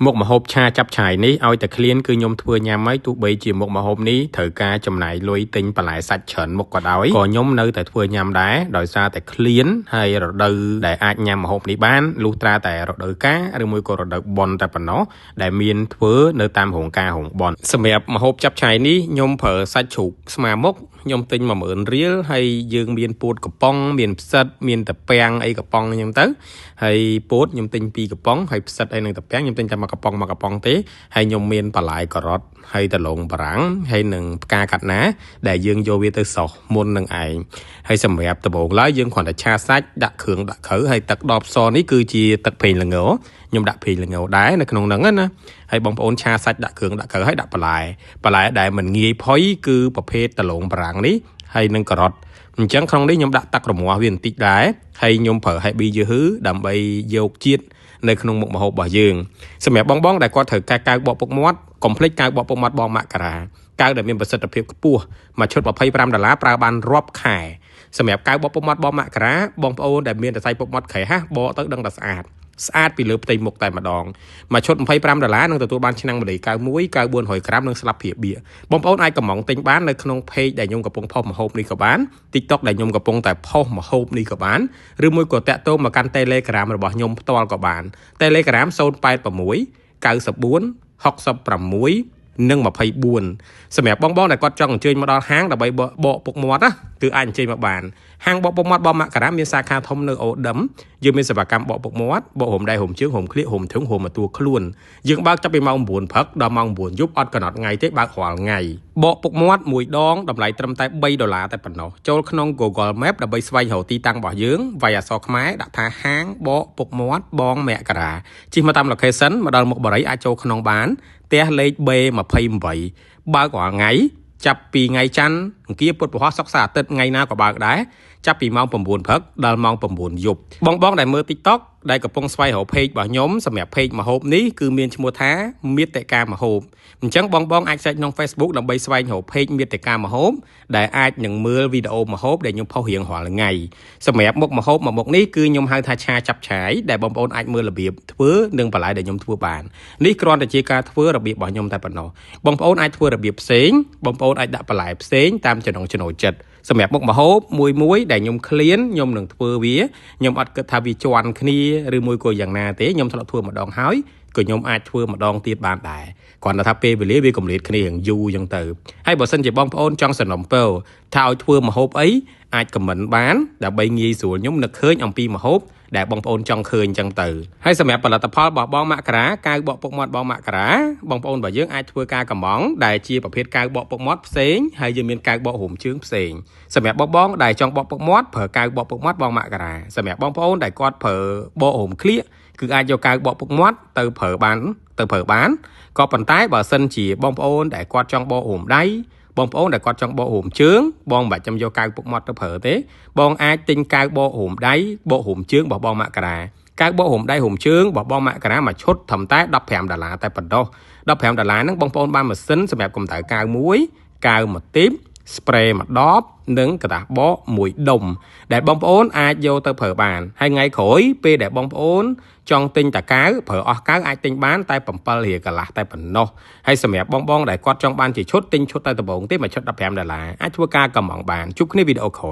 មុខម្ហូបឆាចាប់ឆាយនេះឲ្យតែឃ្លានគឺខ្ញុំធ្វើញ៉ាំហើយទោះបីជាមុខម្ហូបនេះត្រូវការចំណាយលុយទិញបន្លែសាច់ច្រើនមុខក៏ដោយក៏ខ្ញុំនៅតែធ្វើញ៉ាំដែរដោយសារតែឃ្លានហើយរដូវដែលអាចញ៉ាំម្ហូបនេះបានលុះត្រាតែរដូវកាលឬមួយក៏រដូវបុណ្យតែប៉ុណ្ណោះដែលមានធ្វើនៅតាមរោងការរោងបុណ្យសម្រាប់ម្ហូបចាប់ឆាយនេះខ្ញុំប្រើសាច់ជ្រូកស្មើមុខខ្ញុំទិញ10000រៀលហើយយើងមានពោតកំប៉ុងមានផ្សិតមានតាពាំងអីកំប៉ុងអញ្ចឹងទៅហើយពោតខ្ញុំទិញ2កំប៉ុងហើយផ្សិតអីនឹងតាពាំងខ្ញុំទិញតែ1កំប៉ុងទេហើយខ្ញុំមានបន្លែការ៉ុតហើយដលងបារាំងហើយនឹងផ្កាកាត់ណាដែលយើងយកវាទៅសោះមុននឹងឯងហើយសម្រាប់ដំបូងឡើយយើងគ្រាន់តែឆាសាច់ដាក់គ្រឿងដាក់គ្រូហើយទឹកដបសនេះគឺជាទឹកប្រេងល្ងខ្ញុំដាក់ប្រេងល្ងដែរនៅក្នុងហ្នឹងណាហើយបងប្អូនឆាសាច់ដាក់គ្រឿងដាក់គ្រូហើយដាក់បន្លែដែលមិនងាយផុយគឺប្រភេទដលងបារាំងនេះហើយនឹងការ៉ុតអញ្ចឹងក្នុងនេះខ្ញុំដាក់ទឹករមាស់វាបន្តិចដែរហើយខ្ញុំប្រើ Happy យឺហឺដើម្បីយកជាតិនៅក្នុងមុខម្ហូបរបស់យើងសម្រាប់បងដែលគាត់ត្រូវការកៅបកពុកមាត់កុំភ្លេចកៅបកពុកមាត់បងមករាកៅដែលមានប្រសិទ្ធភាពខ្ពស់មួយឈុត$25ប្រើបានរាប់ខែសម្រាប់កៅបកពុកមាត់បងមករាបងប្អូនដែលមានសរសៃពុកមាត់ក្រៃហាស់បកទៅដឹងតែស្អាតពីលើផ្ទៃមុខតែម្ដងមួយឈុត$25នឹងទទួលបានឆ្នាំងម្ល៉េះកៅ1កៅ400ក្រាមនិងស្លាបព្រាបៀបងប្អូនអាចកំងទិញបាននៅក្នុង page ដែលខ្ញុំកំពុងផុសម្ហូបនេះក៏បាន TikTok ដែលខ្ញុំកំពុងតែផុសម្ហូបនេះក៏បានឬមួយក៏តាក់ទងមកកាន់ Telegram របស់ខ្ញុំផ្ទាល់ក៏បាន Telegram 086 94 66 និង24សម្រាប់បងដែលគាត់ចង់អញ្ជើញមកដល់ហាងដើម្បីបកពុកមាត់ណាគឺអាចអញ្ជើញមកបានហាងបកពុកមាត់បងមករាមានសាខាធំនៅអូដឹមយើងមានសេវាកម្មបកពុកមាត់បកហុំដៃហុំជើងហុំក្លៀកហុំធឹងហុំមកតួខ្លួនយើងបើកចាប់ពីម៉ោង9ព្រឹកដល់ម៉ោង9យប់អត់កំណត់ថ្ងៃទេបើករាល់ថ្ងៃបកពុកមាត់មួយដងតម្លៃត្រឹមតែ$3តែប៉ុណ្ណោះចូលក្នុង Google Map ដើម្បីស្វែងរកទីតាំងរបស់យើងវាយអក្សរខ្មែរដាក់ថាហាងបកពុកមាត់បងមករាជិះមកតាម location មកដល់មុខបរិយអាចចូលក្នុងបានផ្ទះលេខ B28 បើករាល់ថ្ងៃចាប់ពីថ្ងៃច័ន្ទអង្គារពុធពហុសុក្រសៅរ៍អាទិត្យថ្ងៃណាក៏បើកដែរចាប់ពីម៉ោង9ព្រឹកដល់ម៉ោង9យប់បងដែលមើល TikTok ដែលកំពុងស្វែងរក page របស់ខ្ញុំសម្រាប់ page ម្ហូបនេះគឺមានឈ្មោះថាមាតិកាម្ហូបអញ្ចឹងបងអាចចែកក្នុង Facebook ដើម្បីស្វែងរក page មាតិកាម្ហូបដែលអាចនឹងមើលវីដេអូម្ហូបដែលខ្ញុំផុសរៀងរាល់ថ្ងៃសម្រាប់មុខម្ហូបមួយមុខនេះគឺខ្ញុំហៅថាឆាចាប់ឆាយដែលបងប្អូនអាចមើលរបៀបធ្វើនិងបន្លែដែលខ្ញុំធ្វើបាននេះគ្រាន់តែជាការធ្វើរបៀបរបស់ខ្ញុំតែប៉ុណ្ណោះបងប្អូនអាចធ្វើរបៀបផ្សេងបងប្អូនអាចដាក់បន្លែផ្សេងតាមចំណង់ចំណូលចិត្តសម្រាប់មុខម្ហូបមួយដែលខ្ញុំឃ្លានខ្ញុំនឹងធ្វើវាខ្ញុំអត់គិតថាវាជន់គ្នាឬមួយក៏យ៉ាងណាទេខ្ញុំធ្លាប់ធ្វើម្ដងហើយក៏ខ្ញុំអាចធ្វើម្ដងទៀតបានដែរគ្រាន់តែថាពេលវេលាវាកម្រិតគ្នាយ៉ាងយូរអញ្ចឹងទៅហើយបើសិនជាបងប្អូនចង់សនំពើថាឲ្យធ្វើម្ហូបអីអាចខមមិនបានដើម្បីងាយស្រួលខ្ញុំនឹកឃើញអំពីម្ហូបដែលបងប្អូនចង់ឃើញអញ្ចឹងទៅហើយសម្រាប់ផលិតផលរបស់បងមករាកៅបកពុកមាត់បងមករាបងប្អូនរបស់យើងអាចធ្វើការកម្មង់ដែលជាប្រភេទកៅបកពុកមាត់ផ្សេងហើយយើងមានកៅបករុំជើងផ្សេងសម្រាប់បងដែលចង់បកពុកមាត់ប្រើកៅបកពុកមាត់បងមករាសម្រាប់បងប្អូនដែលគាត់ប្រើបករុំក្លៀកគឺអាចយកកៅបកពុកមាត់ទៅប្រើបានក៏ប៉ុន្តែបើសិនជាបងប្អូនដែលគាត់ចង់បករុំដៃបងប្អូនដែលគាត់ចង់បករុំជើងបងមិនបាច់ចាំយកកៅពុកមាត់ទៅប្រើទេបងអាចទិញកៅបករុំដៃបករុំជើងរបស់បងមករាកៅបករុំដៃរុំជើងរបស់បងមករាមួយឈុតត្រឹមតែ$15តែប៉ុណ្ណោះ$15ហ្នឹងបងប្អូនបានម៉ាស៊ីនសម្រាប់កម្ដៅកៅមួយកៅមួយទីបspray មួយដបនិងกระดาษបកមួយដុំដែលបងប្អូនអាចយកទៅប្រើបានហើយថ្ងៃក្រោយពេលដែលបងប្អូនចង់ទិញតាកៅប្រើអស់កៅអាចទិញបានតែ$7រៀលកន្លះតែប៉ុណ្ណោះហើយសម្រាប់បងដែលគាត់ចង់បានជាឈុតទិញឈុតតែដំបូងទេមួយឈុត$15អាចធ្វើការកម្មង់បានជួបគ្នាវីដេអូក្រោយ